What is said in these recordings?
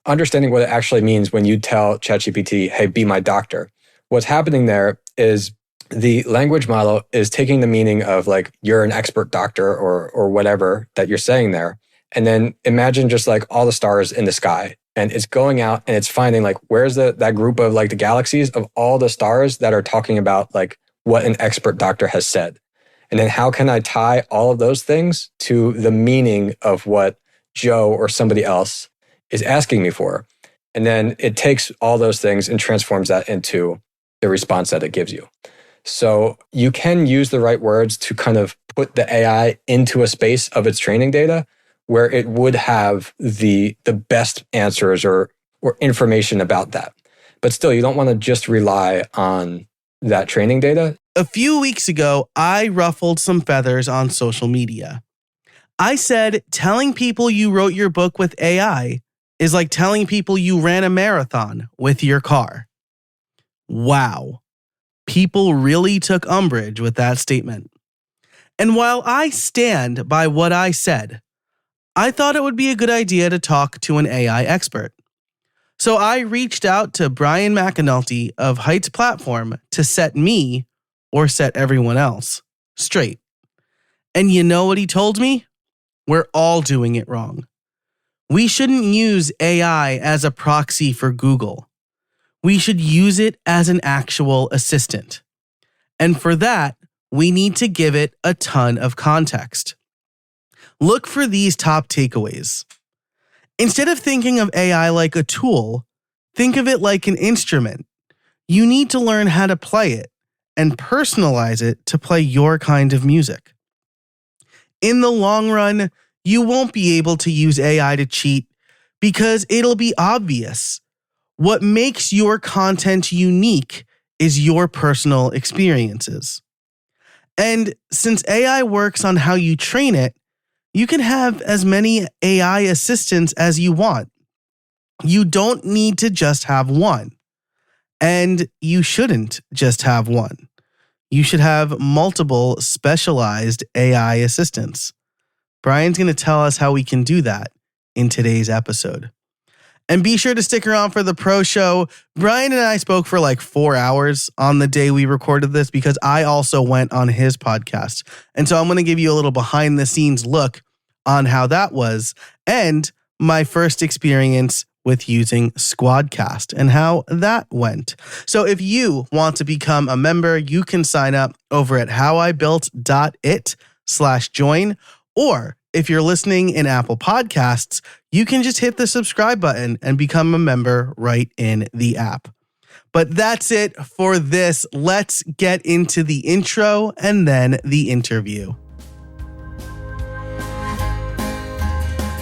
understanding what it actually means when you tell ChatGPT, hey, be my doctor. What's happening there is the language model is taking the meaning of like, you're an expert doctor or whatever that you're saying there. And then imagine just like all the stars in the sky. And it's going out and it's finding like, where's that group of like the galaxies of all the stars that are talking about like what an expert doctor has said. And then how can I tie all of those things to the meaning of what Joe or somebody else is asking me for? And then it takes all those things and transforms that into the response that it gives you. So you can use the right words to kind of put the AI into a space of its training data where it would have the best answers or information about that. But still, you don't want to just rely on that training data. A few weeks ago, I ruffled some feathers on social media. I said telling people you wrote your book with AI is like telling people you ran a marathon with your car. Wow. People really took umbrage with that statement. And while I stand by what I said, I thought it would be a good idea to talk to an AI expert. So I reached out to Bryan McAnulty of Heights Platform to set me, or set everyone else, straight. And you know what he told me? We're all doing it wrong. We shouldn't use AI as a proxy for Google. We should use it as an actual assistant. And for that, we need to give it a ton of context. Look for these top takeaways. Instead of thinking of AI like a tool, think of it like an instrument. You need to learn how to play it and personalize it to play your kind of music. In the long run, you won't be able to use AI to cheat because it'll be obvious. What makes your content unique is your personal experiences. And since AI works on how you train it, you can have as many AI assistants as you want. You don't need to just have one. And you shouldn't just have one. You should have multiple specialized AI assistants. Bryan's going to tell us how we can do that in today's episode. And be sure to stick around for the pro show. Bryan and I spoke for like 4 hours on the day we recorded this because I also went on his podcast. And so I'm going to give you a little behind the scenes look on how that was and my first experience with using Squadcast and how that went. So if you want to become a member, you can sign up over at howibuilt.it/join. Or if you're listening in Apple Podcasts, you can just hit the subscribe button and become a member right in the app. But that's it for this. Let's get into the intro and then the interview.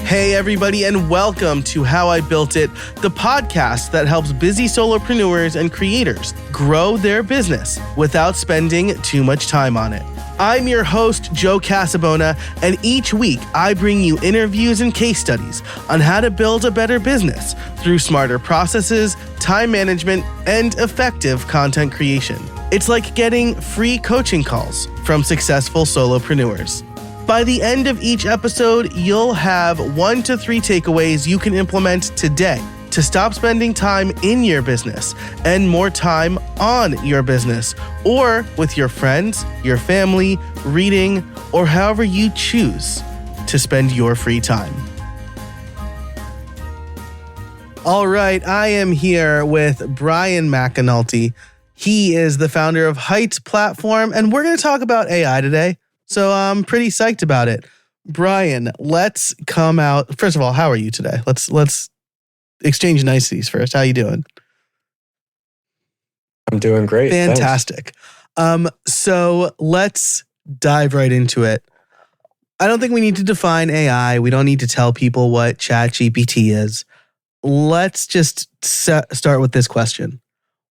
Hey everybody, and welcome to How I Built It, the podcast that helps busy solopreneurs and creators grow their business without spending too much time on it. I'm your host, Joe Casabona, and each week I bring you interviews and case studies on how to build a better business through smarter processes, time management, and effective content creation. It's like getting free coaching calls from successful solopreneurs. By the end of each episode, you'll have 1 to 3 takeaways you can implement today to stop spending time in your business and more time on your business or with your friends, your family, reading, or however you choose to spend your free time. All right, I am here with Bryan McAnulty. He is the founder of Heights Platform, and we're going to talk about AI today. So I'm pretty psyched about it. Bryan, let's come out. First of all, how are you today? Let's exchange niceties first. How you doing? I'm doing great. Fantastic. So let's dive right into it. I don't think we need to define AI. We don't need to tell people what ChatGPT is. Let's just start with this question.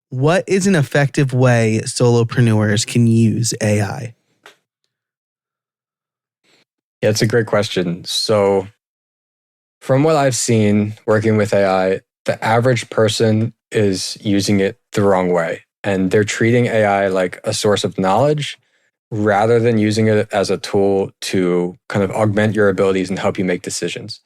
What is an effective way solopreneurs can use AI? Yeah, it's a great question. So from what I've seen working with AI, the average person is using it the wrong way. And they're treating AI like a source of knowledge rather than using it as a tool to kind of augment your abilities and help you make decisions.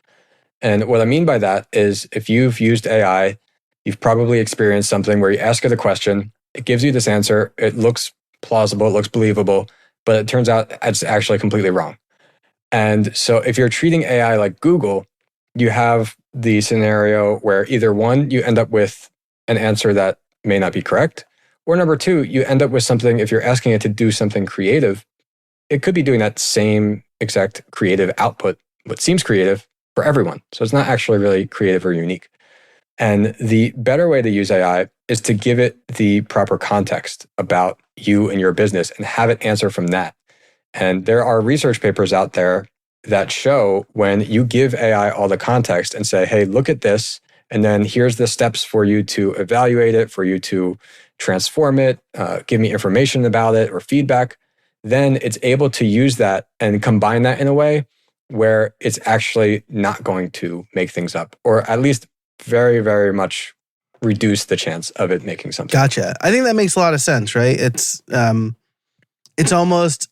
And what I mean by that is if you've used AI, you've probably experienced something where you ask it a question, it gives you this answer, it looks plausible, it looks believable, but it turns out it's actually completely wrong. And so if you're treating AI like Google, you have the scenario where either one, you end up with an answer that may not be correct, or number two, you end up with something, if you're asking it to do something creative, it could be doing that same exact creative output, what seems creative for everyone. So it's not actually really creative or unique. And the better way to use AI is to give it the proper context about you and your business and have it answer from that. And there are research papers out there that show when you give AI all the context and say, hey, look at this, and then here's the steps for you to evaluate it, for you to transform it, give me information about it or feedback, then it's able to use that and combine that in a way where it's actually not going to make things up, or at least very, very much reduce the chance of it making something. Gotcha. I think that makes a lot of sense, right? It's almost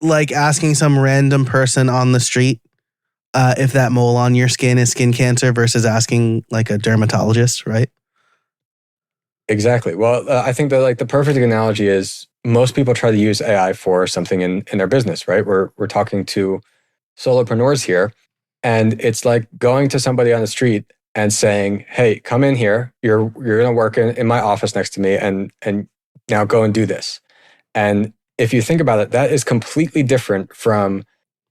like asking some random person on the street if that mole on your skin is skin cancer versus asking like a dermatologist, right? Exactly. Well, I think that like the perfect analogy is most people try to use AI for something in their business, right? We're talking to solopreneurs here, and it's like going to somebody on the street and saying, hey, come in here. You're going to work in my office next to me, and now go and do this. And if you think about it, that is completely different from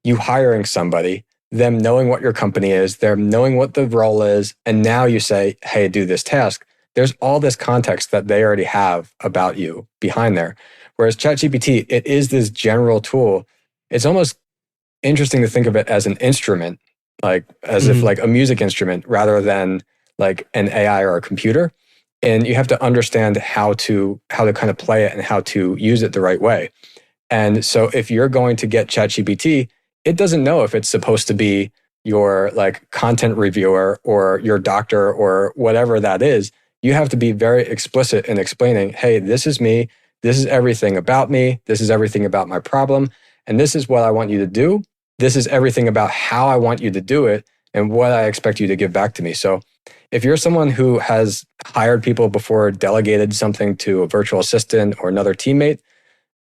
you hiring somebody, them knowing what your company is, them knowing what the role is, and now you say, hey, do this task. There's all this context that they already have about you behind there. Whereas ChatGPT, it is this general tool. It's almost interesting to think of it as an instrument, like as if like a music instrument rather than like an AI or a computer. And you have to understand how to kind of play it and how to use it the right way. And so if you're going to get ChatGPT, it doesn't know if it's supposed to be your like content reviewer or your doctor or whatever that is. You have to be very explicit in explaining, hey, this is me. This is everything about me. This is everything about my problem. And this is what I want you to do. This is everything about how I want you to do it and what I expect you to give back to me. So if you're someone who has hired people before, delegated something to a virtual assistant or another teammate,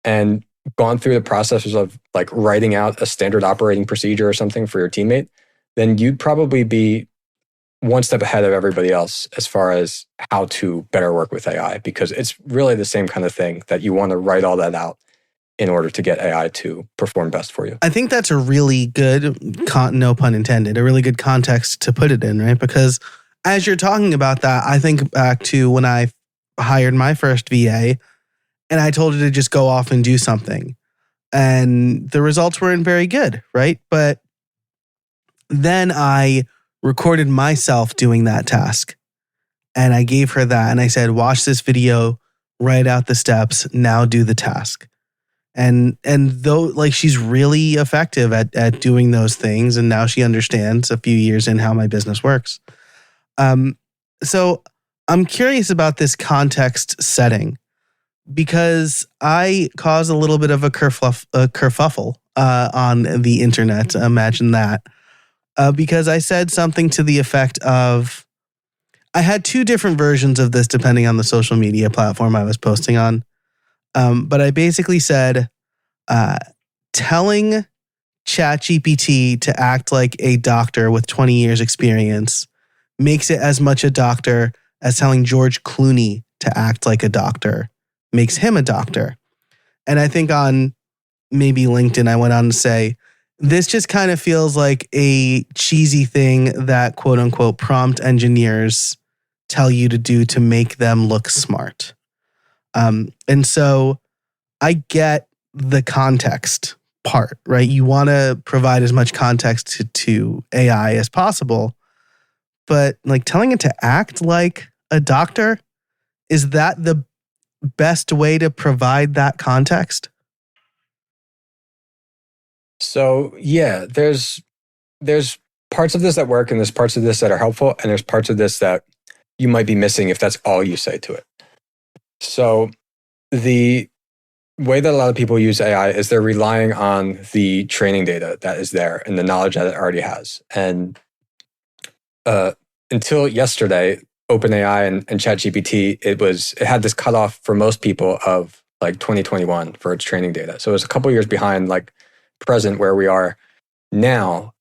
and gone through the processes of like writing out a standard operating procedure or something for your teammate, then you'd probably be one step ahead of everybody else as far as how to better work with AI, because it's really the same kind of thing that you want to write all that out in order to get AI to perform best for you. I think that's a really good, no pun intended, a really good context to put it in, right? Because as you're talking about that, I think back to when I hired my first VA and I told her to just go off and do something. And the results weren't very good, right? But then I recorded myself doing that task. And I gave her that and I said, watch this video, write out the steps, now do the task. And though like she's really effective at doing those things, and now she understands a few years in how my business works. So I'm curious about this context setting because I caused a little bit of a kerfuffle on the internet. Imagine that. Because I said something to the effect of, I had two different versions of this depending on the social media platform I was posting on. But I basically said, telling ChatGPT to act like a doctor with 20 years experience makes it as much a doctor as telling George Clooney to act like a doctor makes him a doctor. And I think on maybe LinkedIn, I went on to say, this just kind of feels like a cheesy thing that quote unquote prompt engineers tell you to do to make them look smart. And so I get the context part, right? You want to provide as much context to AI as possible, but like telling it to act like a doctor, is that the best way to provide that context? So yeah, there's parts of this that work and there's parts of this that are helpful and there's parts of this that you might be missing if that's all you say to it. So the way that a lot of people use AI is they're relying on the training data that is there and the knowledge that it already has. And until yesterday, OpenAI and ChatGPT, it had this cutoff for most people of like 2021 for its training data. So it was a couple years behind like present where we are now.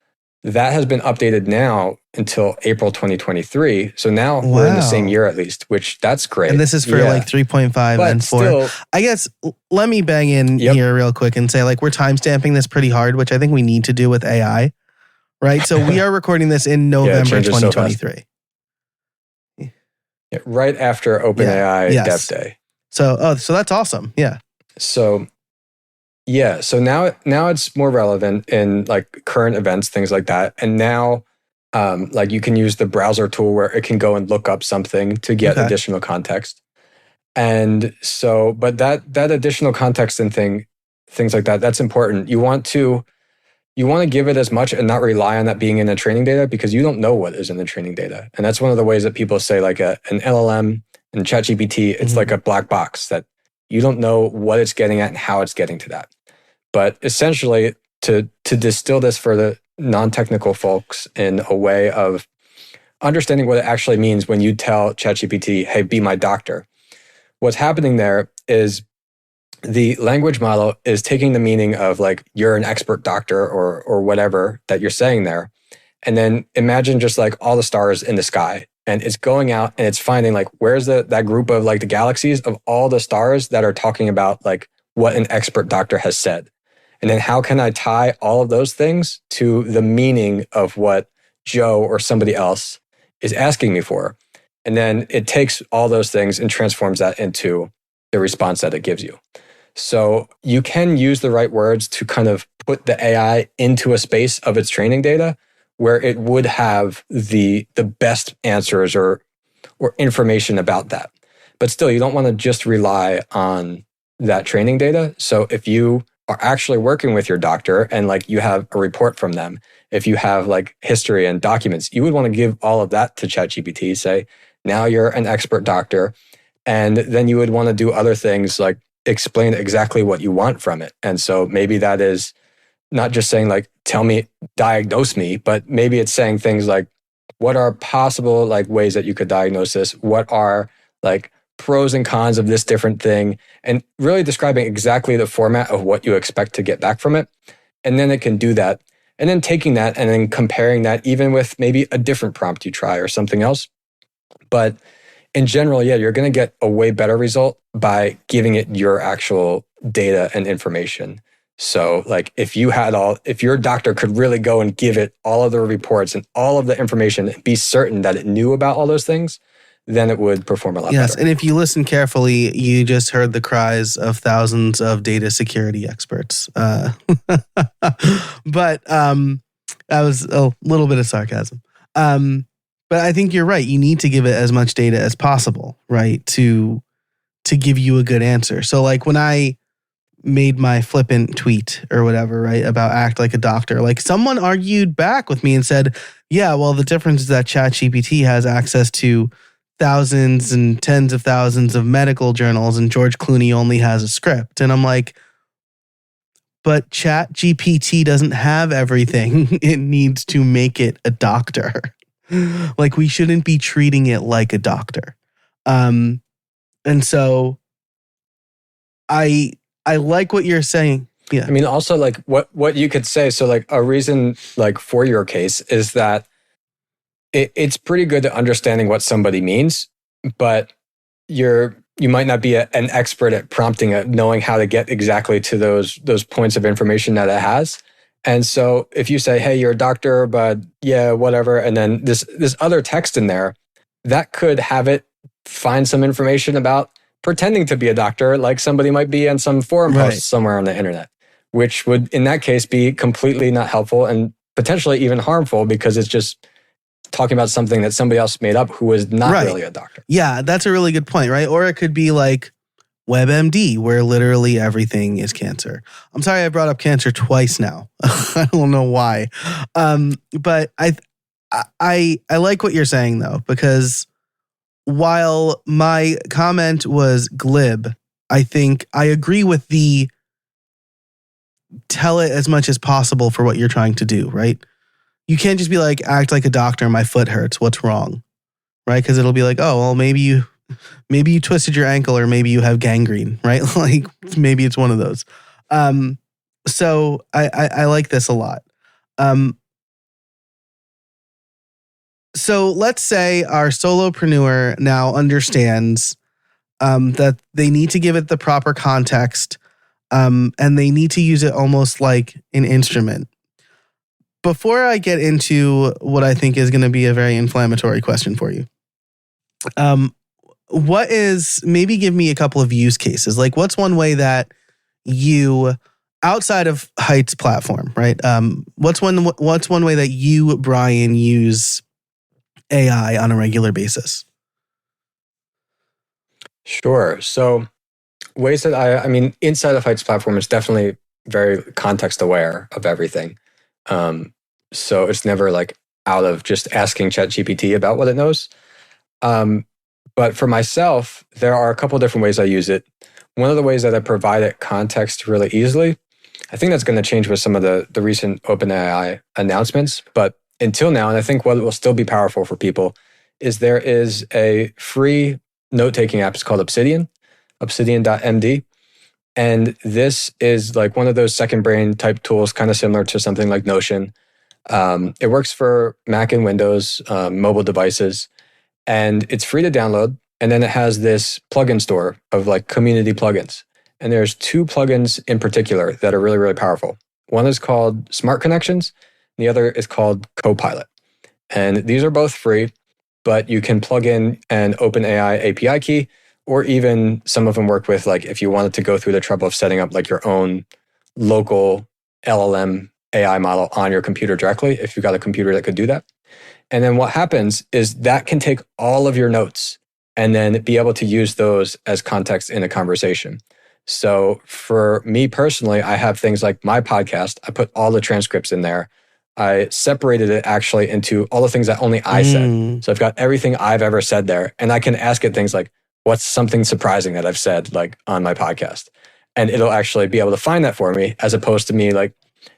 That has been updated now until April 2023. So now we're in the same year at least, which that's great. And this is for like 3.5 but and 4. Still, I guess let me bang in here real quick and say like we're timestamping this pretty hard, which I think we need to do with AI, right? So we are recording this in November 2023. Right after OpenAI Dev Day. So that's awesome. Yeah. So now it's more relevant in like current events, things like that. And now like you can use the browser tool where it can go and look up something to get additional context. And so, but that additional context and things like that, that's important. You want to give it as much and not rely on that being in the training data because you don't know what is in the training data. And that's one of the ways that people say like an LLM and ChatGPT, it's like a black box that you don't know what it's getting at and how it's getting to that. But essentially, to distill this for the non-technical folks in a way of understanding what it actually means when you tell ChatGPT, hey, be my doctor. What's happening there is the language model is taking the meaning of like, you're an expert doctor or whatever that you're saying there. And then imagine just like all the stars in the sky. And it's going out and it's finding like, where's that group of like the galaxies of all the stars that are talking about like what an expert doctor has said. And then how can I tie all of those things to the meaning of what Joe or somebody else is asking me for? And then it takes all those things and transforms that into the response that it gives you. So you can use the right words to kind of put the AI into a space of its training data where it would have the best answers or information about that. But still, you don't want to just rely on that training data. So if you are actually working with your doctor and like you have a report from them, if you have like history and documents, you would want to give all of that to ChatGPT, say, now you're an expert doctor. And then you would want to do other things like explain exactly what you want from it. And so maybe that is not just saying like, tell me, diagnose me, but maybe it's saying things like, what are possible like ways that you could diagnose this? What are like pros and cons of this different thing? And really describing exactly the format of what you expect to get back from it. And then it can do that. And then taking that and then comparing that even with maybe a different prompt you try or something else. But in general, you're going to get a way better result by giving it your actual data and information. So like if your doctor could really go and give it all of the reports and all of the information and be certain that it knew about all those things, then it would perform a lot better. Yes, and if you listen carefully, you just heard the cries of thousands of data security experts. But that was a little bit of sarcasm. But I think you're right. You need to give it as much data as possible, right? To give you a good answer. So like when I made my flippant tweet or whatever, right, about act like a doctor, like someone argued back with me and said, yeah, well, the difference is that ChatGPT has access to thousands and tens of thousands of medical journals and George Clooney only has a script. And I'm like, but ChatGPT doesn't have everything it needs to make it a doctor. Like we shouldn't be treating it like a doctor. And so I like what you're saying. Yeah. I mean, also like what you could say. So like a reason like for your case is that it's pretty good at understanding what somebody means, but you might not be an expert at prompting it, knowing how to get exactly to those points of information that it has. And so if you say, hey, you're a doctor, but yeah, whatever. And then this other text in there, that could have it find some information about pretending to be a doctor, like somebody might be on some forum post somewhere on the internet, which would in that case be completely not helpful and potentially even harmful because it's just talking about something that somebody else made up who is not really a doctor. Yeah, that's a really good point, right? Or it could be like WebMD, where literally everything is cancer. I'm sorry I brought up cancer twice now. I don't know why. But I like what you're saying though, because while my comment was glib, I think I agree with the tell it as much as possible for what you're trying to do, right? you can't just be like, act like a doctor, my foot hurts, what's wrong? Right? Because it'll be like, oh, well, maybe you twisted your ankle, or maybe you have gangrene, right? Like maybe it's one of those. So I like this a lot. So let's say our solopreneur now understands that they need to give it the proper context, and they need to use it almost like an instrument. Before I get into what I think is going to be a very inflammatory question for you, maybe give me a couple of use cases. Like, what's one way that you, outside of Height's platform, right? What's one way that you, Bryan, use AI on a regular basis? Sure. So ways that I mean, inside of Height's platform is definitely very context aware of everything. So it's never like out of just asking ChatGPT about what it knows. But for myself, there are a couple different ways I use it. One of the ways that I provide it context really easily, I think that's going to change with some of the recent OpenAI announcements. But until now, and I think what will still be powerful for people, is there is a free note-taking app. It's called obsidian.md. And this is like one of those second brain type tools, kind of similar to something like Notion. It works for Mac and Windows mobile devices, and it's free to download. And then it has this plugin store of like community plugins. And there's two plugins in particular that are really, really powerful. One is called Smart Connections. And the other is called Copilot. And these are both free, but you can plug in an OpenAI API key, or even some of them work with, like, if you wanted to go through the trouble of setting up like your own local LLM AI model on your computer directly, if you've got a computer that could do that. And then what happens is that can take all of your notes and then be able to use those as context in a conversation. So for me personally, I have things like my podcast. I put all the transcripts in there. I separated it actually into all the things that only I said. So I've got everything I've ever said there. And I can ask it things like, what's something surprising that I've said like on my podcast? And it'll actually be able to find that for me, as opposed to me like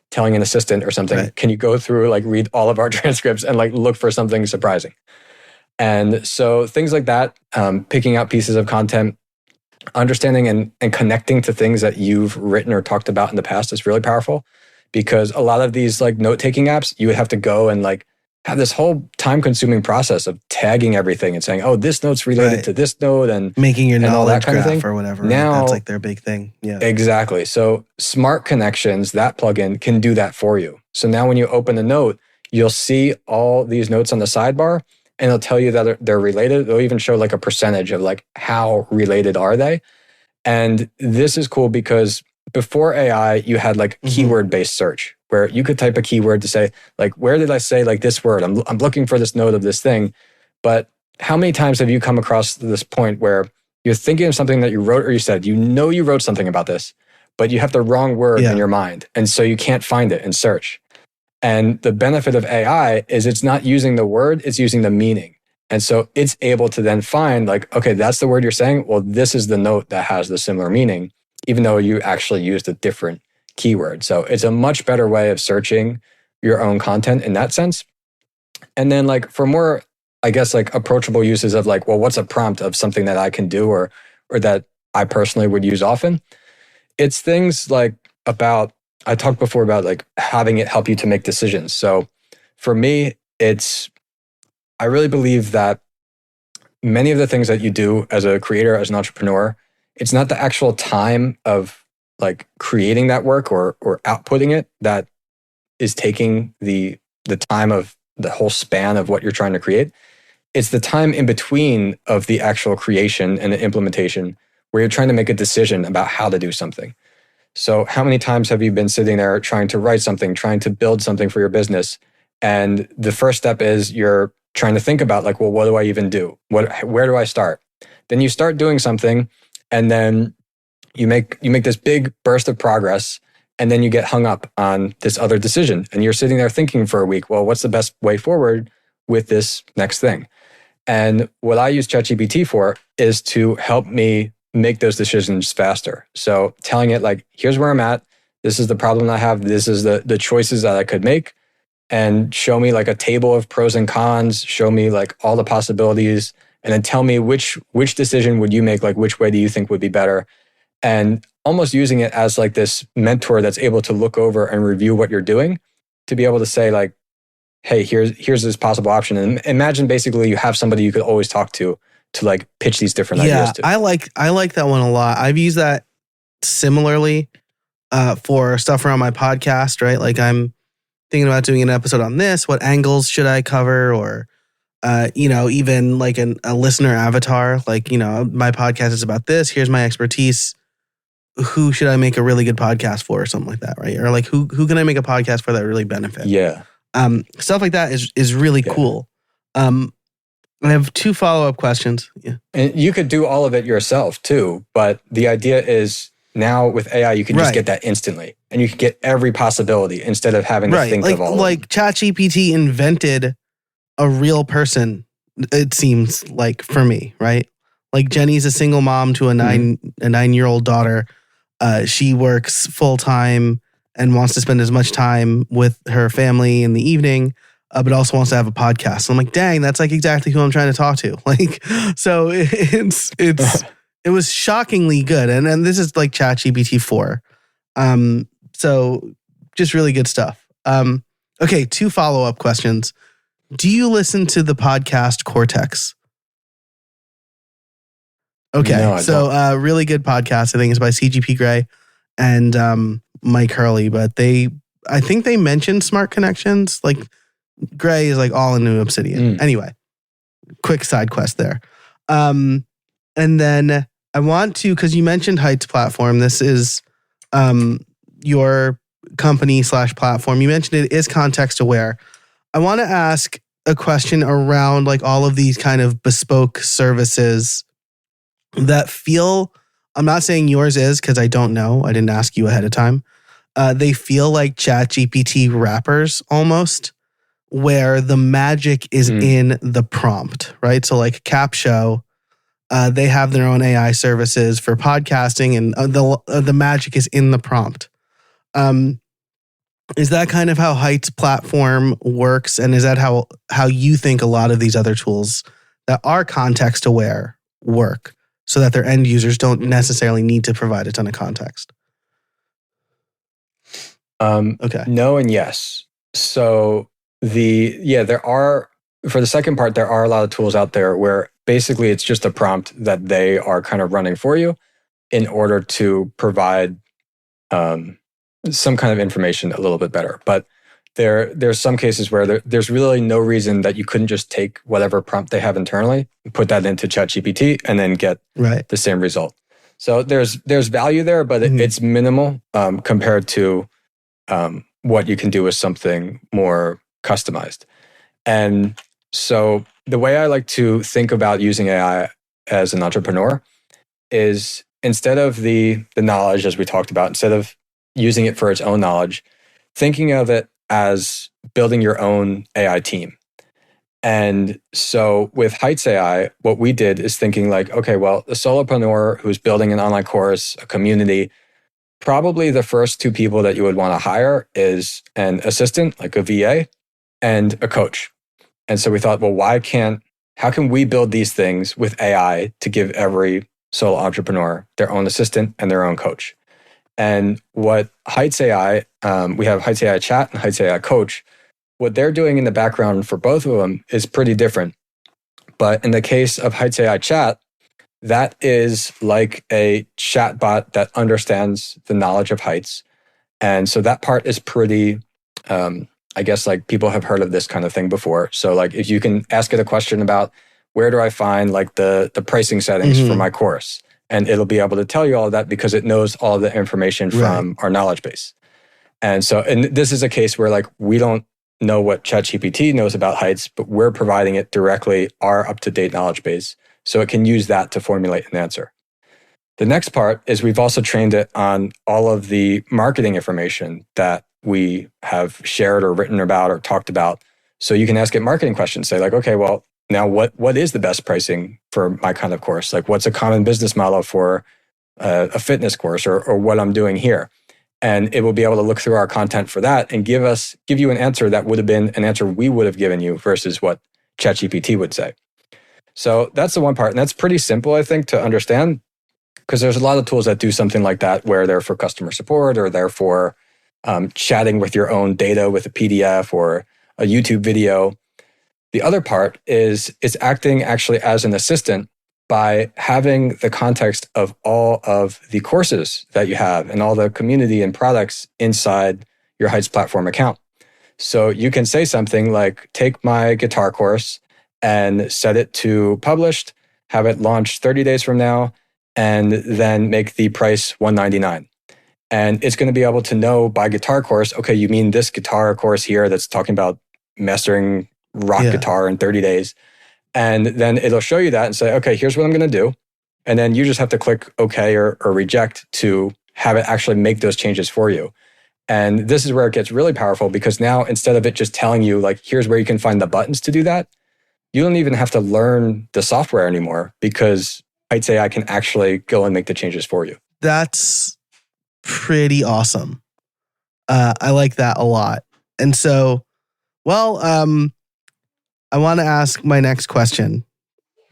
telling an assistant or something, right, can you go through, like read all of our transcripts and like look for something surprising? And so things like that, picking out pieces of content, understanding and connecting to things that you've written or talked about in the past is really powerful, because a lot of these like note-taking apps, you would have to go and like have this whole time-consuming process of tagging everything and saying, oh, this note's related to this note, and making your knowledge all that kind graph of thing or whatever. Now, right? That's like their big thing. Yeah, exactly. So Smart Connections, that plugin can do that for you. So now when you open a note, you'll see all these notes on the sidebar, and it'll tell you that they're related. It'll even show like a percentage of like how related are they. And this is cool because before AI, you had like keyword-based search, where you could type a keyword to say, like, where did I say like this word? I'm looking for this note of this thing. But how many times have you come across this point where you're thinking of something that you wrote or you said, you know you wrote something about this, but you have the wrong word in your mind. And so you can't find it in search. And the benefit of AI is it's not using the word, it's using the meaning. And so it's able to then find like, okay, that's the word you're saying. Well, this is the note that has the similar meaning, even though you actually used a different keyword. So it's a much better way of searching your own content in that sense. And then like for more, I guess, like approachable uses of like, well, what's a prompt of something that I can do or that I personally would use often? It's things like I talked before about like having it help you to make decisions. So for me, I really believe that many of the things that you do as a creator, as an entrepreneur, it's not the actual time of like creating that work or outputting it that is taking the time of the whole span of what you're trying to create. It's the time in between of the actual creation and the implementation where you're trying to make a decision about how to do something. So how many times have you been sitting there trying to write something, trying to build something for your business? And the first step is you're trying to think about like, well, what do I even do? Where do I start? Then you start doing something, and then you make this big burst of progress, and then you get hung up on this other decision. And you're sitting there thinking for a week, well, what's the best way forward with this next thing? And what I use ChatGPT for is to help me make those decisions faster. So telling it like, here's where I'm at. This is the problem I have. This is the choices that I could make. and show me like a table of pros and cons, show me like all the possibilities, and then tell me which decision would you make, like which way do you think would be better, and almost using it as like this mentor that's able to look over and review what you're doing to be able to say like, hey, here's this possible option. And imagine basically you have somebody you could always talk to like pitch these different ideas to. I like that one a lot. I've used that similarly for stuff around my podcast, right? Like I'm thinking about doing an episode on this. What angles should I cover? Or, even like a listener avatar, like, my podcast is about this. Here's my expertise. Who should I make a really good podcast for or something like that, right? Or like who can I make a podcast for that really benefit? Yeah. Stuff like that is really cool. I have 2 follow-up questions. Yeah. And you could do all of it yourself too, but the idea is now with AI, you can just get that instantly and you can get every possibility instead of having to think of all of them. Like ChatGPT invented a real person, it seems like for me, right? Like Jenny's a single mom to a 9-year-old daughter. She works full-time and wants to spend as much time with her family in the evening, but also wants to have a podcast. So I'm like, dang, that's like exactly who I'm trying to talk to. Like, so it was shockingly good. And this is like ChatGPT 4. So just really good stuff. Okay, 2 follow-up questions. Do you listen to the podcast Cortex? Okay, no, so really good podcast. I think it's by CGP Grey and Mike Hurley, but I think they mentioned smart connections. Like Grey is like all in New Obsidian. Anyway, quick side quest there. And then I want to, because you mentioned Heights platform. This is your company / platform. You mentioned it is context aware. I want to ask a question around like all of these kind of bespoke services that feel, I'm not saying yours is because I don't know. I didn't ask you ahead of time. They feel like ChatGPT wrappers almost, where the magic is in the prompt, right? So like Capshow, they have their own AI services for podcasting and the magic is in the prompt. Is that kind of how Heights platform works? And is that how you think a lot of these other tools that are context aware work so that their end users don't necessarily need to provide a ton of context? Okay. No and yes. So there are, for the second part, there are a lot of tools out there where basically it's just a prompt that they are kind of running for you in order to provide some kind of information a little bit better. But there's some cases where there's really no reason that you couldn't just take whatever prompt they have internally, put that into ChatGPT, and then get the same result. So there's value there, but it's minimal compared to what you can do with something more customized. And so the way I like to think about using AI as an entrepreneur is instead of the knowledge, as we talked about, instead of using it for its own knowledge, thinking of it as building your own AI team. And so with Heights AI, what we did is thinking like, okay, well, the solopreneur who's building an online course, a community, probably the first 2 people that you would want to hire is an assistant, like a VA, and a coach. And so we thought, well, how can we build these things with AI to give every solo entrepreneur their own assistant and their own coach? And what Heights AI, we have Heights AI Chat and Heights AI Coach. What they're doing in the background for both of them is pretty different. But in the case of Heights AI Chat, that is like a chatbot that understands the knowledge of Heights. And so that part is pretty, I guess like people have heard of this kind of thing before. So like if you can ask it a question about where do I find like the pricing settings for my course? And it'll be able to tell you all of that because it knows all of the information from our knowledge base. And so, and this is a case where like we don't know what ChatGPT knows about Heights, but we're providing it directly our up-to-date knowledge base. So it can use that to formulate an answer. The next part is we've also trained it on all of the marketing information that we have shared or written about or talked about. So you can ask it marketing questions, say like, okay, well, now what is the best pricing for my kind of course? Like what's a common business model for a fitness course or what I'm doing here? And it will be able to look through our content for that and give you an answer that would have been an answer we would have given you versus what ChatGPT would say. So that's the one part. And that's pretty simple, I think, to understand, because there's a lot of tools that do something like that, where they're for customer support or they're for chatting with your own data with a PDF or a YouTube video. The other part is it's acting actually as an assistant by having the context of all of the courses that you have and all the community and products inside your Heights platform account. So you can say something like, take my guitar course and set it to published, have it launched 30 days from now, and then make the price $199. And it's going to be able to know by guitar course, okay, you mean this guitar course here that's talking about mastering rock guitar in 30 days. And then it'll show you that and say, okay, here's what I'm going to do. And then you just have to click okay or reject to have it actually make those changes for you. And this is where it gets really powerful, because now instead of it just telling you like, here's where you can find the buttons to do that, you don't even have to learn the software anymore, because I'd say I can actually go and make the changes for you. That's pretty awesome. I like that a lot. And so, I want to ask my next question,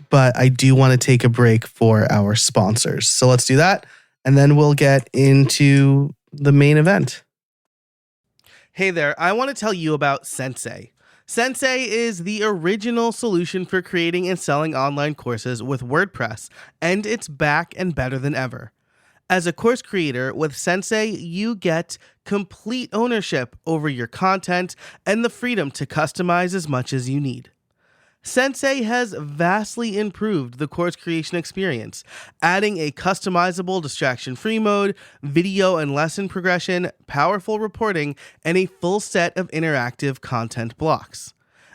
but I do want to take a break for our sponsors. So let's do that, and then we'll get into the main event. Hey there, I want to tell you about Sensei. Sensei is the original solution for creating and selling online courses with WordPress, and it's back and better than ever. As a course creator with Sensei, you get complete ownership over your content and the freedom to customize as much as you need. Sensei has vastly improved the course creation experience, adding a customizable distraction-free mode, video and lesson progression, powerful reporting, and a full set of interactive content blocks.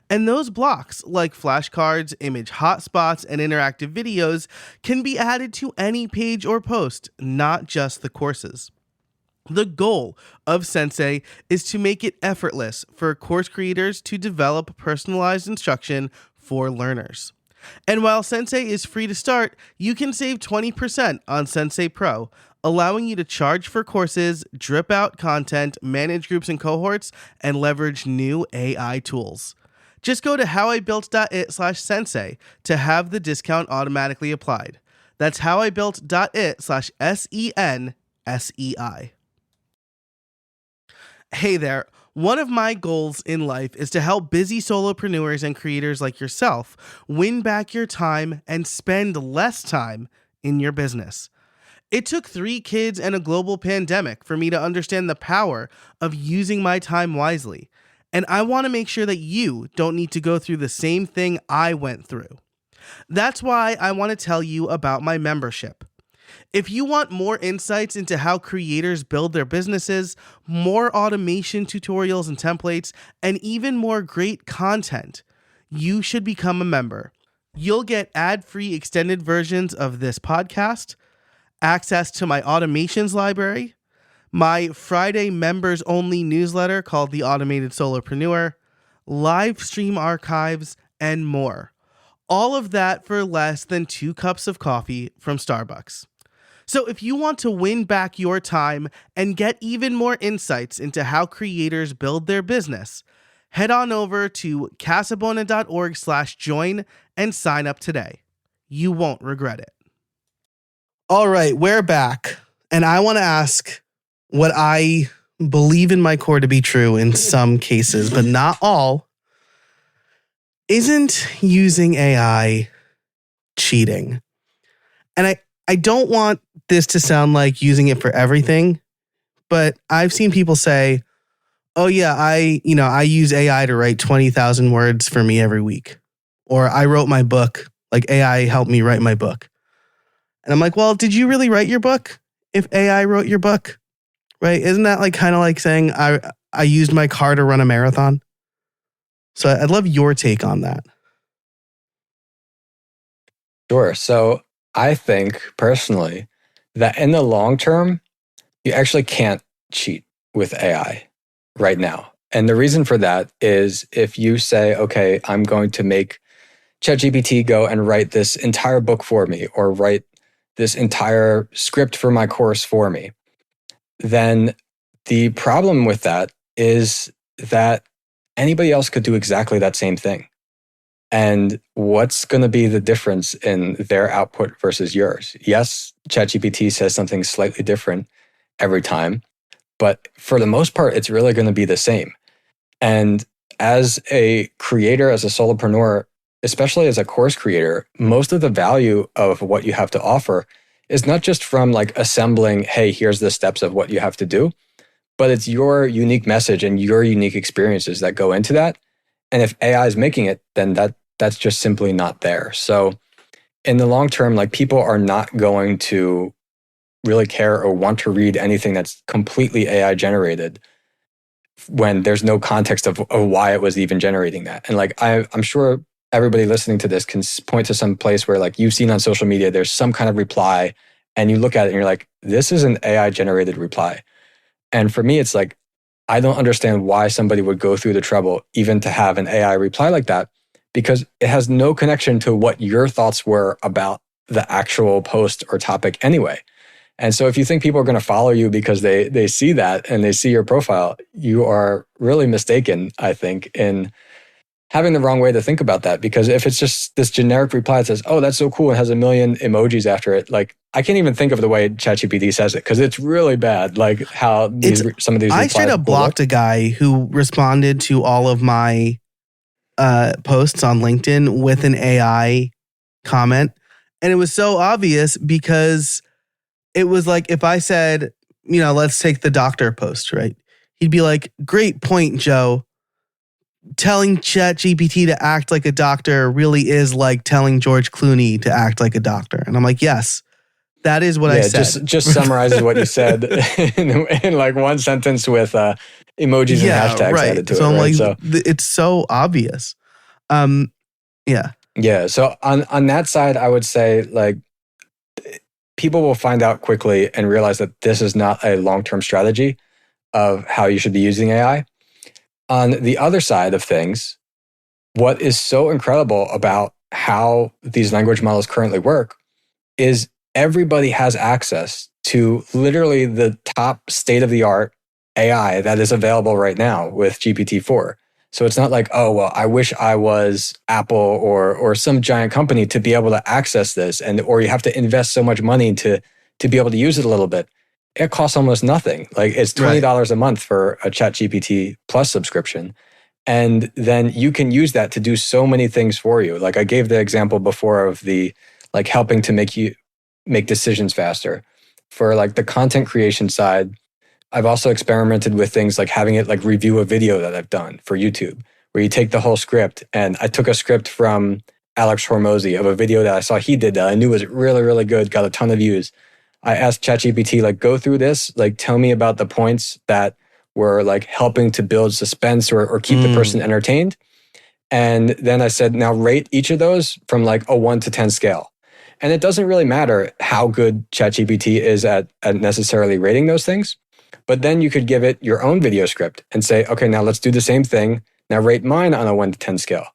And those blocks, like flashcards, image hotspots, and interactive videos, can be added to any page or post, not just the courses. The goal of Sensei is to make it effortless for course creators to develop personalized instruction for learners. And while Sensei is free to start, you can save 20% on Sensei Pro, allowing you to charge for courses, drip out content, manage groups and cohorts, and leverage new AI tools. Just go to howibuilt.it/sensei to have the discount automatically applied. That's howibuilt.it/SENSEI. Hey there. One of my goals in life is to help busy solopreneurs and creators like yourself win back your time and spend less time in your business. It took 3 kids and a global pandemic for me to understand the power of using my time wisely. And I want to make sure that you don't need to go through the same thing I went through. That's why I want to tell you about my membership. If you want more insights into how creators build their businesses, more automation tutorials and templates, and even more great content, you should become a member. You'll get ad-free extended versions of this podcast, access to my automations library, my Friday members-only newsletter called The Automated Solopreneur, live stream archives, and more. All of that for less than 2 cups of coffee from Starbucks. So if you want to win back your time and get even more insights into how creators build their business, head on over to casabona.org/join and sign up today. You won't regret it. All right, we're back. And I want to ask what I believe in my core to be true in some cases, but not all. Isn't using AI cheating? And I don't want this to sound like using it for everything, but I've seen people say, oh yeah, I use AI to write 20,000 words for me every week. Or I wrote my book, like AI helped me write my book. And I'm like, well, did you really write your book if AI wrote your book? Right? Isn't that like kind of like saying I used my car to run a marathon? So I'd love your take on that. Sure. So I think personally that in the long term, you actually can't cheat with AI right now. And the reason for that is if you say, okay, I'm going to make ChatGPT go and write this entire book for me or write this entire script for my course for me, then the problem with that is that anybody else could do exactly that same thing. And what's going to be the difference in their output versus yours? Yes, ChatGPT says something slightly different every time, but for the most part, it's really going to be the same. And as a creator, as a solopreneur, especially as a course creator, most of the value of what you have to offer is not just from like assembling, hey, here's the steps of what you have to do, but it's your unique message and your unique experiences that go into that. And if AI is making it, then that's just simply not there. So in the long term, like people are not going to really care or want to read anything that's completely AI generated when there's no context of why it was even generating that. And like I'm sure everybody listening to this can point to some place where like you've seen on social media, there's some kind of reply and you look at it and you're like, this is an AI generated reply. And for me, it's like, I don't understand why somebody would go through the trouble even to have an AI reply like that, because it has no connection to what your thoughts were about the actual post or topic anyway. And so if you think people are going to follow you because they see that and they see your profile, you are really mistaken, I think, in having the wrong way to think about that. Because if it's just this generic reply that says, oh, that's so cool, and has a million emojis after it, like I can't even think of the way ChatGPT says it because it's really bad. Like how some of these I straight up blocked a guy who responded to all of my posts on LinkedIn with an AI comment. And it was so obvious because it was like if I said, let's take the doctor post, right? He'd be like, great point, Joe. Telling ChatGPT to act like a doctor really is like telling George Clooney to act like a doctor. And I'm like, yes, that is what I said. Just summarizes what you said in like one sentence with emojis and hashtags added to it. So I'm right? like, it's so obvious. Yeah. Yeah. So on that side, I would say like people will find out quickly and realize that this is not a long-term strategy of how you should be using AI. On the other side of things, what is so incredible about how these language models currently work is everybody has access to literally the top state-of-the-art AI that is available right now with GPT-4. So it's not like, oh, well, I wish I was Apple or some giant company to be able to access this, or you have to invest so much money to be able to use it a little bit. It costs almost nothing. Like it's $20 a month for a ChatGPT Plus subscription. And then you can use that to do so many things for you. Like I gave the example before of the like helping to make decisions faster. For like the content creation side, I've also experimented with things like having it like review a video that I've done for YouTube, where you take the whole script. And I took a script from Alex Hormozy of a video that I saw he did that I knew was really, really good, got a ton of views. I asked ChatGPT, like, go through this, like, tell me about the points that were like helping to build suspense or keep the person entertained. And then I said, now rate each of those from like a 1 to 10 scale. And it doesn't really matter how good ChatGPT is at necessarily rating those things. But then you could give it your own video script and say, okay, now let's do the same thing. Now rate mine on a 1 to 10 scale.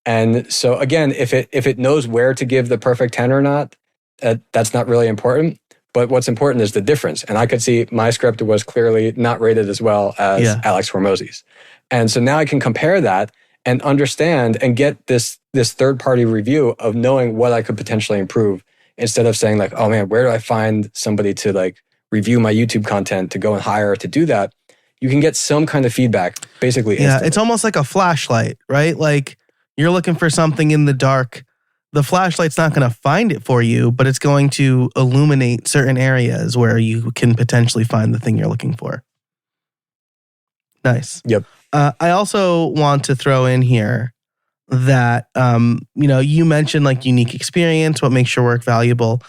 And so again, if it knows where to give the perfect 10 or not, that's not really important. But what's important is the difference. And I could see my script was clearly not rated as well as Alex Hormozy's. And so now I can compare that and understand and get this third-party review of knowing what I could potentially improve, instead of saying like, oh man, where do I find somebody to like review my YouTube content to go and hire to do that? You can get some kind of feedback basically instantly. It's almost like a flashlight, right? Like you're looking for something in the dark. The flashlight's not going to find it for you, but it's going to illuminate certain areas where you can potentially find the thing you're looking for. Nice. Yep. I also want to throw in here that, you mentioned like unique experience, what makes your work valuable.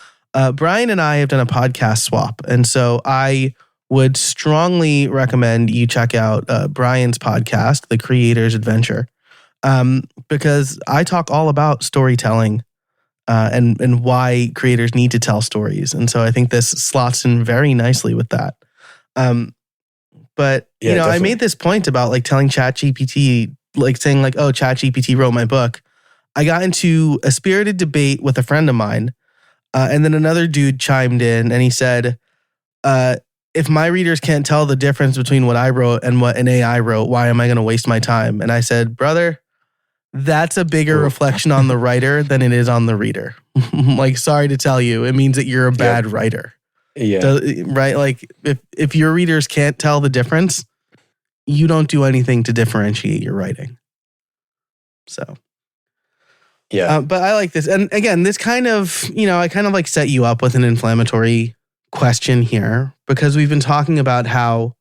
Bryan and I have done a podcast swap. And so I would strongly recommend you check out Bryan's podcast, The Creator's Adventure. Because I talk all about storytelling and why creators need to tell stories. And so I think this slots in very nicely with that. But I made this point about like telling ChatGPT, like saying like, oh, ChatGPT wrote my book. I got into a spirited debate with a friend of mine. And then another dude chimed in and he said, if my readers can't tell the difference between what I wrote and what an AI wrote, why am I going to waste my time? And I said, brother, that's a bigger reflection on the writer than it is on the reader. Like, sorry to tell you, it means that you're a bad writer. Yeah. Right? Like, if your readers can't tell the difference, you don't do anything to differentiate your writing. So, yeah. But I like this. And again, this kind of, I kind of like set you up with an inflammatory question here, because we've been talking about how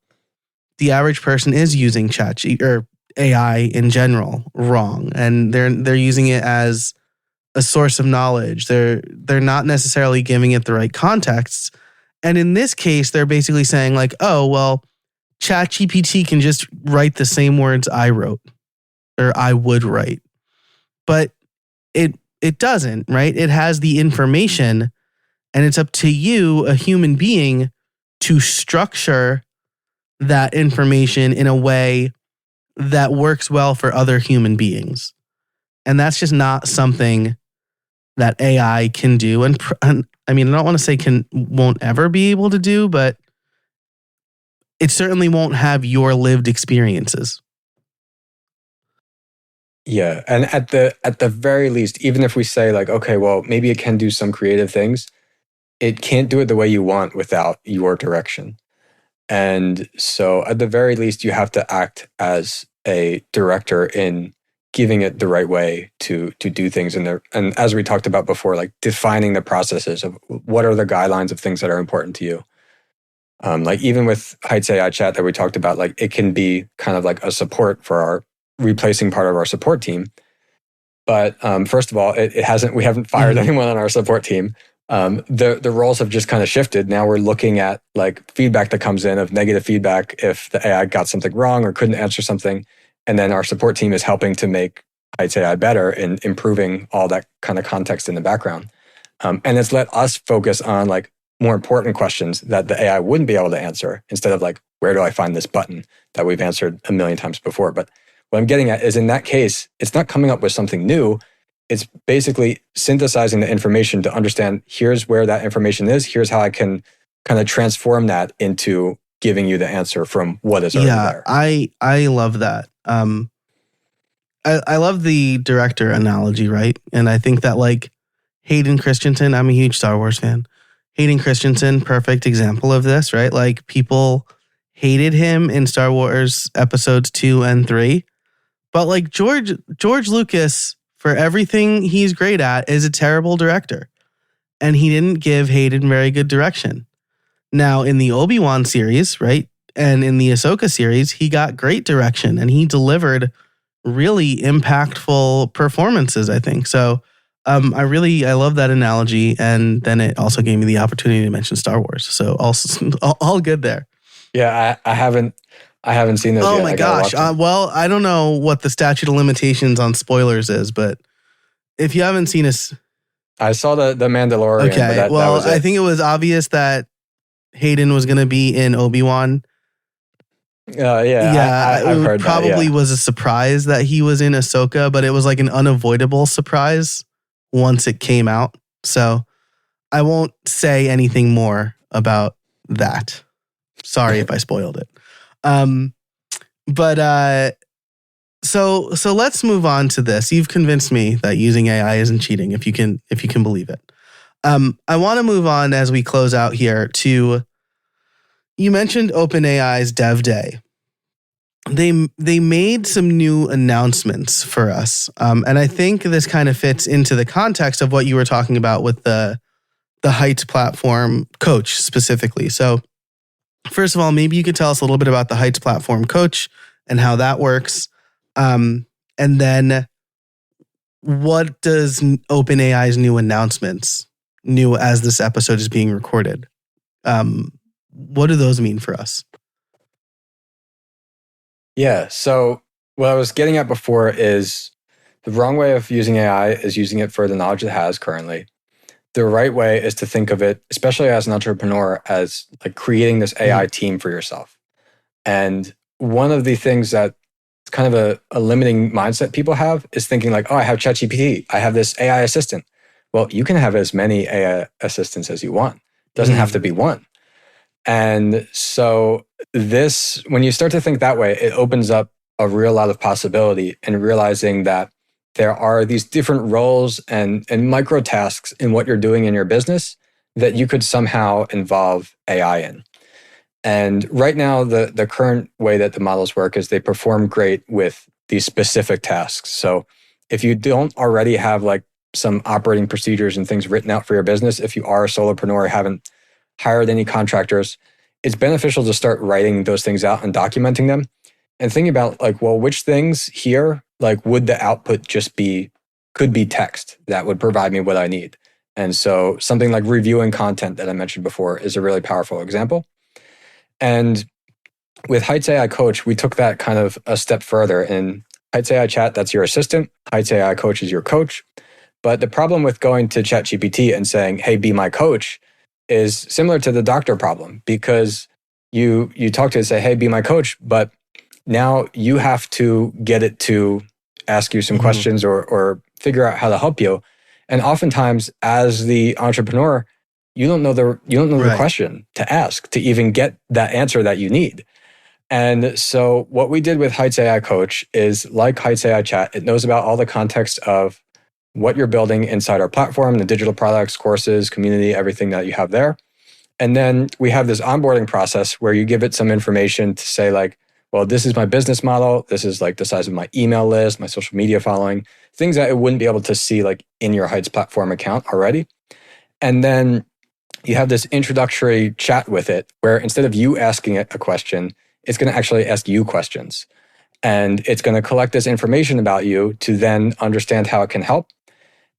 the average person is using ChatGPT or AI in general wrong, and they're using it as a source of knowledge. They're not necessarily giving it the right context. And in this case, they're basically saying like, oh, well, ChatGPT can just write the same words I wrote or I would write. But it doesn't, right? It has the information, and it's up to you, a human being, to structure that information in a way that works well for other human beings. And that's just not something that AI can do. And I mean, I don't want to say won't ever be able to do, but it certainly won't have your lived experiences. Yeah. And at the very least, even if we say like, okay, well, maybe it can do some creative things, it can't do it the way you want without your direction. And so at the very least, you have to act as a director in giving it the right way to do things in there. And as we talked about before, like defining the processes of what are the guidelines of things that are important to you. Like even with Heights AI Chat that we talked about, like it can be kind of like a support for our replacing part of our support team. But first of all, we haven't fired anyone on our support team. The roles have just kind of shifted. Now we're looking at like feedback that comes in of negative feedback if the AI got something wrong or couldn't answer something. And then our support team is helping to make Heights AI better in improving all that kind of context in the background. And it's let us focus on like more important questions that the AI wouldn't be able to answer instead of like, where do I find this button that we've answered a million times before? But what I'm getting at is in that case, it's not coming up with something new. It's basically synthesizing the information to understand here's where that information is. Here's how I can kind of transform that into giving you the answer from what is already there. I love that. I love the director analogy, right? And I think that like Hayden Christensen, I'm a huge Star Wars fan. Hayden Christensen, perfect example of this, right? Like people hated him in Star Wars episodes 2 and 3. But like George Lucas, for everything he's great at, is a terrible director. And he didn't give Hayden very good direction. Now, in the Obi-Wan series, right, and in the Ahsoka series, he got great direction and he delivered really impactful performances, I think. So I love that analogy. And then it also gave me the opportunity to mention Star Wars. So also all good there. Yeah, I haven't seen those yet. Oh my gosh. Well, I don't know what the statute of limitations on spoilers is, but if you haven't seen us, I saw the Mandalorian. Okay, but that was it. I think it was obvious that Hayden was going to be in Obi-Wan. I've heard probably that, was a surprise that he was in Ahsoka, but it was like an unavoidable surprise once it came out. So I won't say anything more about that. Sorry if I spoiled it. So let's move on to this. You've convinced me that using AI isn't cheating, if you can believe it. I want to move on as we close out here to, you mentioned OpenAI's Dev Day. They made some new announcements for us. And I think this kind of fits into the context of what you were talking about with the Heights platform coach specifically. So first of all, maybe you could tell us a little bit about the Heights platform coach and how that works. And then what does OpenAI's new announcements, new as this episode is being recorded, what do those mean for us? Yeah. So what I was getting at before is the wrong way of using AI is using it for the knowledge it has currently. The right way is to think of it, especially as an entrepreneur, as like creating this AI team for yourself. And one of the things that it's kind of a limiting mindset people have is thinking like, oh, I have ChatGPT. I have this AI assistant. Well, you can have as many AI assistants as you want. It doesn't have to be one. And so this, when you start to think that way, it opens up a real lot of possibility and realizing that there are these different roles and micro tasks in what you're doing in your business that you could somehow involve AI in. And right now, the current way that the models work is they perform great with these specific tasks. So if you don't already have like some operating procedures and things written out for your business, if you are a solopreneur, haven't hired any contractors, it's beneficial to start writing those things out and documenting them and thinking about like, well, which things here, like would the output just be, could be text that would provide me what I need. And so something like reviewing content that I mentioned before is a really powerful example. And with Heights AI Coach, we took that kind of a step further. In Heights AI Chat, that's your assistant. Heights AI Coach is your coach. But the problem with going to ChatGPT and saying, hey, be my coach, is similar to the doctor problem, because you talk to it and say, hey, be my coach, but now you have to get it to ask you some questions or figure out how to help you. And oftentimes, as the entrepreneur, you don't know the question to ask to even get that answer that you need. And so what we did with Heights AI Coach is like Heights AI Chat, it knows about all the context of what you're building inside our platform, the digital products, courses, community, everything that you have there. And then we have this onboarding process where you give it some information to say like, well, this is my business model. This is like the size of my email list, my social media following, things that it wouldn't be able to see like in your Heights platform account already. And then you have this introductory chat with it where instead of you asking it a question, it's going to actually ask you questions. And it's going to collect this information about you to then understand how it can help.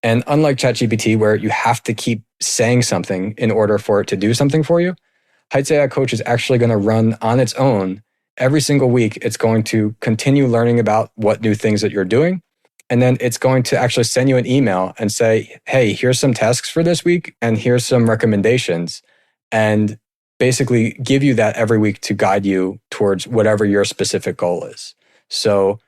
And unlike ChatGPT, where you have to keep saying something in order for it to do something for you, Heights AI Coach is actually going to run on its own. Every single week, it's going to continue learning about what new things that you're doing. And then it's going to actually send you an email and say, hey, here's some tasks for this week, and here's some recommendations. And basically give you that every week to guide you towards whatever your specific goal is. So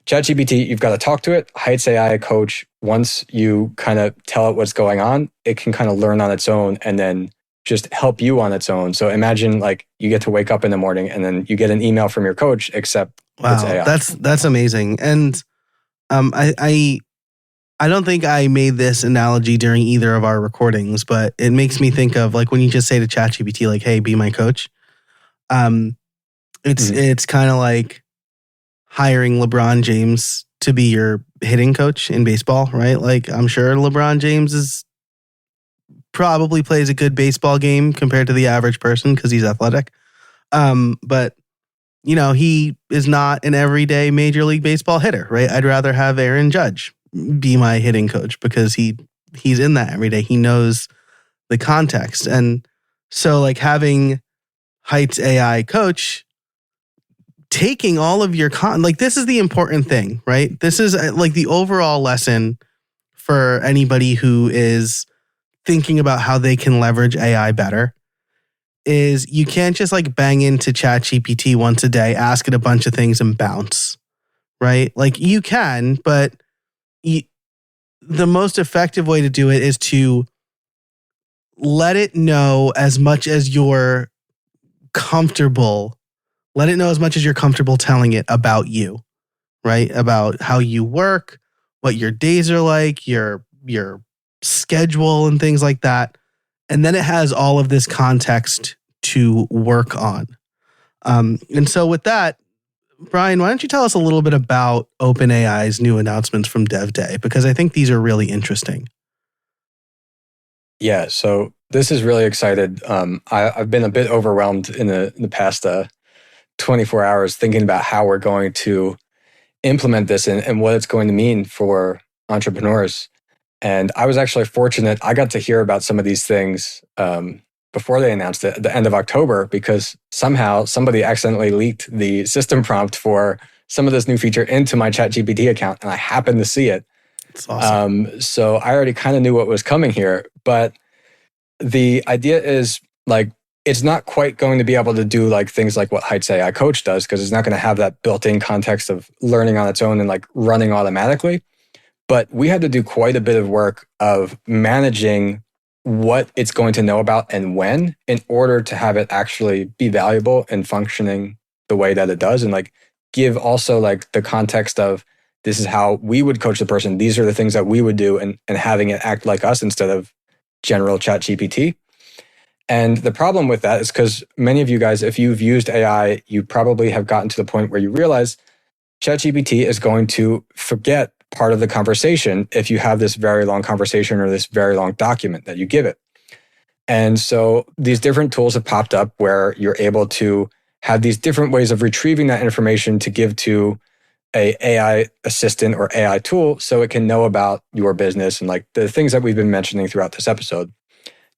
ChatGPT, you've got to talk to it. Heights AI Coach, once you kind of tell it what's going on, it can kind of learn on its own and then just help you on its own. So imagine like you get to wake up in the morning and then you get an email from your coach, except it's AI. That's amazing. And I don't think I made this analogy during either of our recordings, but it makes me think of like when you just say to ChatGPT, like, hey, be my coach. It's kind of like hiring LeBron James to be your hitting coach in baseball, right? Like I'm sure LeBron James probably plays a good baseball game compared to the average person because he's athletic. But you know, he is not an everyday Major League Baseball hitter, right? I'd rather have Aaron Judge be my hitting coach because he's in that every day. He knows the context. And so like having Heights AI Coach taking all of your like this is the important thing, right? This is like the overall lesson for anybody who is thinking about how they can leverage AI better is you can't just like bang into ChatGPT once a day, ask it a bunch of things and bounce, right? Like you can, but the most effective way to do it is to let it know as much as you're comfortable. Let it know as much as you're comfortable telling it about you, right? About how you work, what your days are like, your schedule and things like that. And then it has all of this context to work on. And so with that, Bryan, why don't you tell us a little bit about OpenAI's new announcements from Dev Day? Because I think these are really interesting. Yeah, so this is really excited. I've been a bit overwhelmed in the past 24 hours thinking about how we're going to implement this and what it's going to mean for entrepreneurs. And I was actually fortunate. I got to hear about some of these things before they announced it at the end of October because somehow somebody accidentally leaked the system prompt for some of this new feature into my ChatGPT account, and I happened to see it. That's awesome. So I already kind of knew what was coming here, but the idea is like, it's not quite going to be able to do like things like what Heights AI Coach does because it's not going to have that built-in context of learning on its own and like running automatically. But we had to do quite a bit of work of managing what it's going to know about and when, in order to have it actually be valuable and functioning the way that it does, and like give also like the context of this is how we would coach the person. These are the things that we would do, and having it act like us instead of general chat GPT. And the problem with that is because many of you guys, if you've used AI, you probably have gotten to the point where you realize ChatGPT is going to forget part of the conversation if you have this very long conversation or this very long document that you give it. And so these different tools have popped up where you're able to have these different ways of retrieving that information to give to a AI assistant or AI tool so it can know about your business and like the things that we've been mentioning throughout this episode.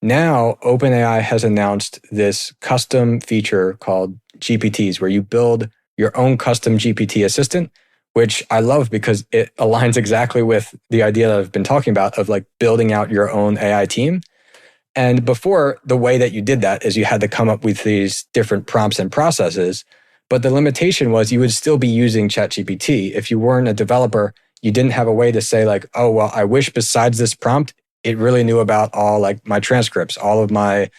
Now, OpenAI has announced this custom feature called GPTs, where you build your own custom GPT assistant, which I love because it aligns exactly with the idea that I've been talking about of like building out your own AI team. And before, the way that you did that is you had to come up with these different prompts and processes. But the limitation was you would still be using ChatGPT. If you weren't a developer, you didn't have a way to say like, oh, well, I wish besides this prompt, it really knew about all like my transcripts, all of my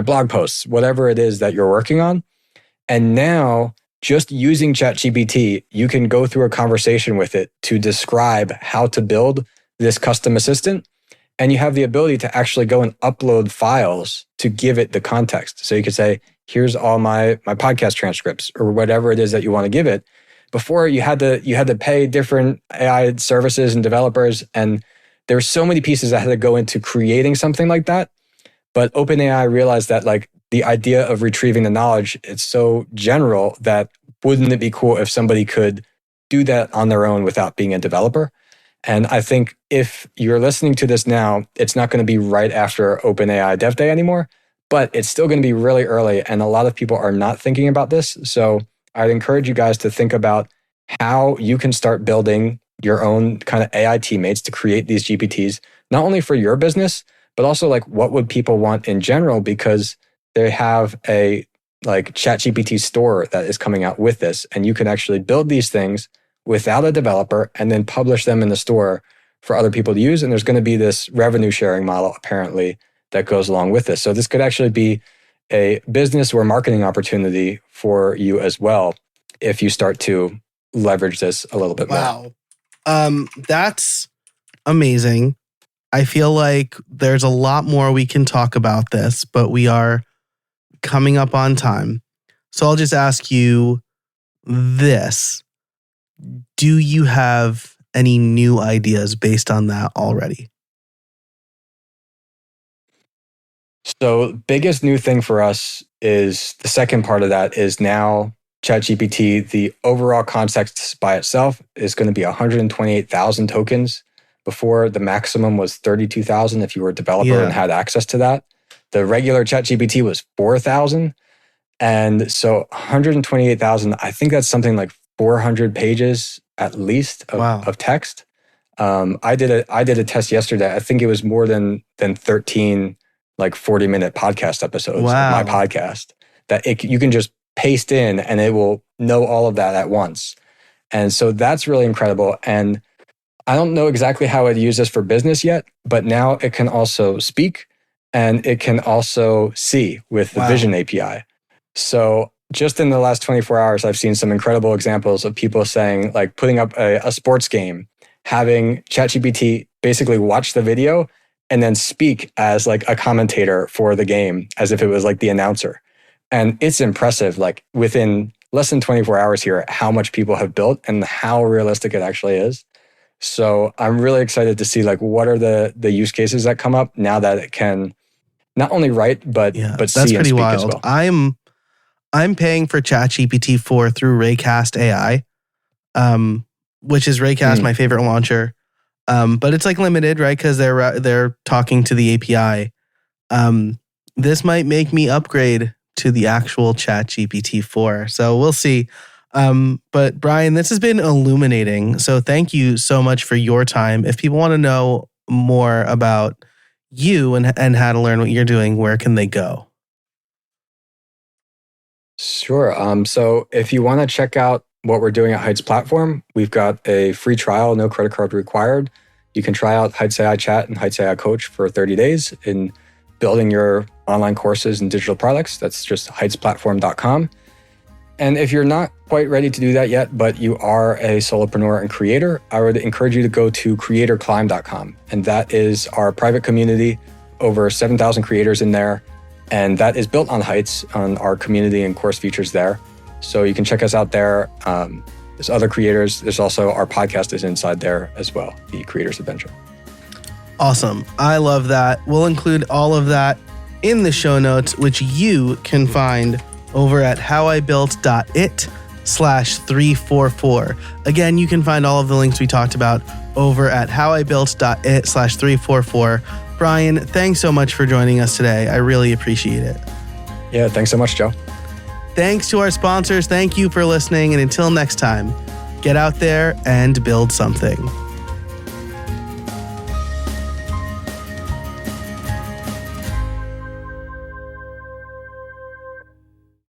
blog posts, whatever it is that you're working on. And now just using ChatGPT, you can go through a conversation with it to describe how to build this custom assistant. And you have the ability to actually go and upload files to give it the context. So you could say, here's all my podcast transcripts or whatever it is that you want to give it. Before you had to pay different AI services and developers, and there were so many pieces that had to go into creating something like that. But OpenAI realized that like the idea of retrieving the knowledge, it's so general that wouldn't it be cool if somebody could do that on their own without being a developer? And I think if you're listening to this now, it's not going to be right after OpenAI Dev Day anymore, but it's still going to be really early. And a lot of people are not thinking about this. So I'd encourage you guys to think about how you can start building your own kind of AI teammates to create these GPTs, not only for your business, but also like what would people want in general, because they have a like ChatGPT store that is coming out with this. And you can actually build these things without a developer and then publish them in the store for other people to use. And there's going to be this revenue sharing model apparently that goes along with this. So this could actually be a business or marketing opportunity for you as well if you start to leverage this a little bit more. Wow. That's amazing. I feel like there's a lot more we can talk about this, but we are coming up on time. So I'll just ask you this. Do you have any new ideas based on that already? So biggest new thing for us is the second part of that is now ChatGPT, the overall context by itself is going to be 128,000 tokens. Before, the maximum was 32,000 if you were a developer and had access to that. The regular ChatGPT was 4,000. And so 128,000, I think that's something like 400 pages at least of text. I did a test yesterday. I think it was more than 13 like 40-minute podcast episodes of my podcast that you can just paste in and it will know all of that at once. And so that's really incredible. And I don't know exactly how I'd use this for business yet, but now it can also speak and it can also see with the Vision API. So just in the last 24 hours, I've seen some incredible examples of people saying, like putting up a sports game, having ChatGPT basically watch the video and then speak as like a commentator for the game, as if it was like the announcer. And it's impressive, like within less than 24 hours here, how much people have built and how realistic it actually is. So I'm really excited to see like what are the use cases that come up now that it can not only write, but see and speak as well. I'm paying for ChatGPT 4 through Raycast AI, which is Raycast, my favorite launcher. But it's like limited, right? Because they're talking to the API. This might make me upgrade to the actual ChatGPT 4. So we'll see. But Bryan, this has been illuminating. So thank you so much for your time. If people want to know more about you and how to learn what you're doing, where can they go? Sure. So if you want to check out what we're doing at Heights Platform, we've got a free trial, no credit card required. You can try out Heights AI Chat and Heights AI Coach for 30 days. And building your online courses and digital products. That's just heightsplatform.com. And if you're not quite ready to do that yet, but you are a solopreneur and creator, I would encourage you to go to creatorclimb.com. And that is our private community, over 7,000 creators in there. And that is built on Heights, on our community and course features there. So you can check us out there. There's other creators. There's also our podcast is inside there as well, The Creator's Adventure. Awesome. I love that. We'll include all of that in the show notes, which you can find over at howibuilt.it/344. Again, you can find all of the links we talked about over at howibuilt.it/344. Bryan, thanks so much for joining us today. I really appreciate it. Yeah, thanks so much, Joe. Thanks to our sponsors. Thank you for listening. And until next time, get out there and build something.